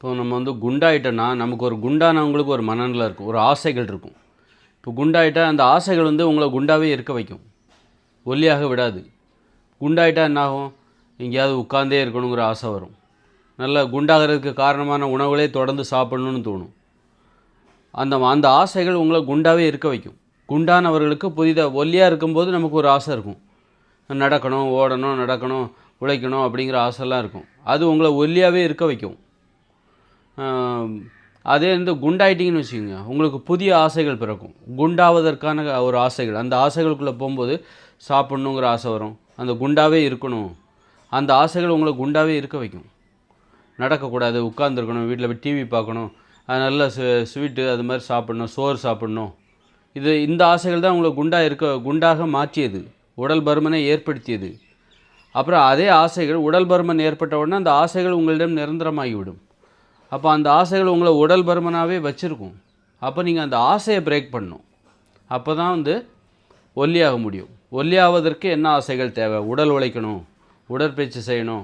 இப்போ நம்ம வந்து குண்டாயிட்டோன்னா நமக்கு ஒரு குண்டானவங்களுக்கு ஒரு மனநிலை இருக்கும், ஒரு ஆசைகள் இருக்கும். இப்போ குண்டாயிட்டா அந்த ஆசைகள் வந்து உங்களை குண்டாகவே இருக்க வைக்கும், ஒல்லியாக விடாது. குண்டாயிட்டா என்னாகும்? எங்கேயாவது உட்கார்ந்தே இருக்கணுங்கிற ஆசை வரும். நல்லா குண்டாகிறதுக்கு காரணமான உணவுகளே தொடர்ந்து சாப்பிடணும்னு தோணும். அந்த ஆசைகள் உங்களை குண்டாகவே இருக்க வைக்கும். குண்டானவர்களுக்கு ஒல்லியாக இருக்கும்போது நமக்கு ஒரு ஆசை இருக்கும், நடக்கணும், ஓடணும், நடக்கணும், உழைக்கணும் அப்படிங்கிற ஆசைலாம் இருக்கும். அது உங்களை ஒல்லியாகவே இருக்க வைக்கும். அதே வந்து குண்டாயிட்டிங்கன்னு வச்சுக்கோங்க, உங்களுக்கு புதிய ஆசைகள் பிறக்கும். குண்டாவதற்கான ஒரு ஆசைகள், அந்த ஆசைகளுக்குள்ளே போகும்போது சாப்பிட்ணுங்கிற ஆசை வரும். அந்த குண்டாகவே இருக்கணும், அந்த ஆசைகள் உங்களை குண்டாகவே இருக்க வைக்கும். நடக்கக்கூடாது, உட்காந்துருக்கணும், வீட்டில் போய் டிவி பார்க்கணும், அது நல்ல ஸ்வீட்டு அது மாதிரி சாப்பிட்ணும், சோறு சாப்பிட்ணும். இந்த ஆசைகள் தான் உங்களை குண்டாக மாற்றியது, உடல் பருமனை ஏற்படுத்தியது. அப்புறம் அதே ஆசைகள், உடல் பருமன் ஏற்பட்ட உடனே அந்த ஆசைகள் உங்களிடம் நிரந்தரமாகிவிடும். அப்போ அந்த ஆசைகள் உங்களை உடல் பருமனாகவே வச்சுருக்கும். அப்போ நீங்கள் அந்த ஆசையை பிரேக் பண்ணணும். அப்போ தான் வந்து ஒல்லியாக முடியும். ஒல்லியாவதற்கு என்ன ஆசைகள் தேவை? உடல் உழைக்கணும், உடற்பயிற்சி செய்யணும்,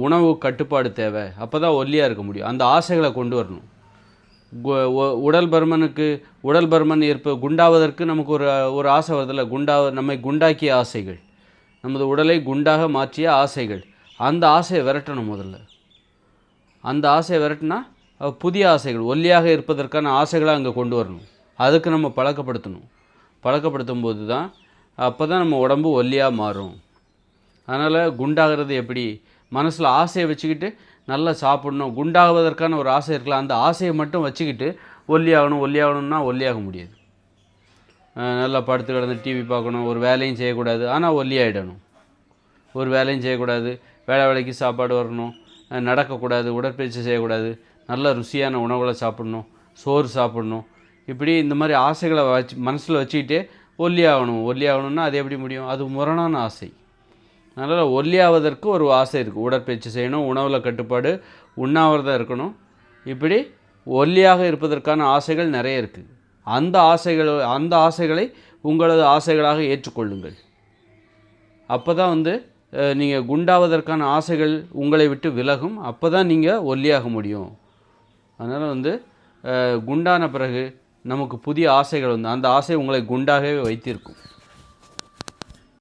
உணவு கட்டுப்பாடு தேவை. அப்போ தான் ஒல்லியாக இருக்க முடியும். அந்த ஆசைகளை கொண்டு வரணும். உடல் பருமன் குண்டாவதற்கு நமக்கு ஒரு ஆசை வருதில்ல, நம்மை குண்டாக்கிய ஆசைகள், நமது உடலை குண்டாக மாற்றிய ஆசைகள். அந்த ஆசையை விரட்டணும் முதல்ல. அந்த ஆசையை விரட்டினா புதிய ஆசைகள், ஒல்லியாக இருப்பதற்கான ஆசைகளை அங்கே கொண்டு வரணும். அதுக்கு நம்ம பழக்கப்படுத்தும் போது தான் அப்போ தான் நம்ம உடம்பு ஒல்லியாக மாறும். அதனால் குண்டாகிறது எப்படி? மனசில் ஆசையை வச்சுக்கிட்டு நல்லா சாப்பிட்ணும், குண்டாகுவதற்கான ஒரு ஆசை இருக்கலாம், அந்த ஆசையை மட்டும் வச்சுக்கிட்டு ஒல்லியாகணும்னா ஒல்லியாக முடியாது. நல்லா படுத்து கிடந்து டிவி பார்க்கணும், ஒரு வேலையும் செய்யக்கூடாது, ஆனால் ஒல்லியாகிடணும். ஒரு வேலையும் செய்யக்கூடாது, வேலைக்கு சாப்பாடு வரணும், நடக்கக்கூடாது, உடற்பயிற்சி செய்யக்கூடாது, நல்ல ருசியான உணவுகளை சாப்பிட்ணும், சோறு சாப்பிட்ணும். இப்படி இந்த மாதிரி ஆசைகளை மனசில் வச்சுக்கிட்டே ஒல்லியாகணும்னா அது எப்படி முடியும்? அது முரணான ஆசை. அதனால் ஒல்லியாவதற்கு ஒரு ஆசை இருக்குது, உடற்பயிற்சி செய்யணும், உணவில் கட்டுப்பாடு, உண்ணாவிரதம் இருக்கணும். இப்படி ஒல்லியாக இருப்பதற்கான ஆசைகள் நிறைய இருக்குது. அந்த ஆசைகளை உங்களது ஆசைகளாக ஏற்றுக்கொள்ளுங்கள். அப்போ தான் வந்து நீங்கள் குண்டாவதற்கான ஆசைகள் உங்களை விட்டு விலகும். அப்போ தான் நீங்கள் ஒல்லியாக முடியும். அதனால் வந்து குண்டான பிறகு நமக்கு புதிய ஆசைகள் வந்து அந்த ஆசை உங்களை குண்டாகவே வைத்திருக்கும்.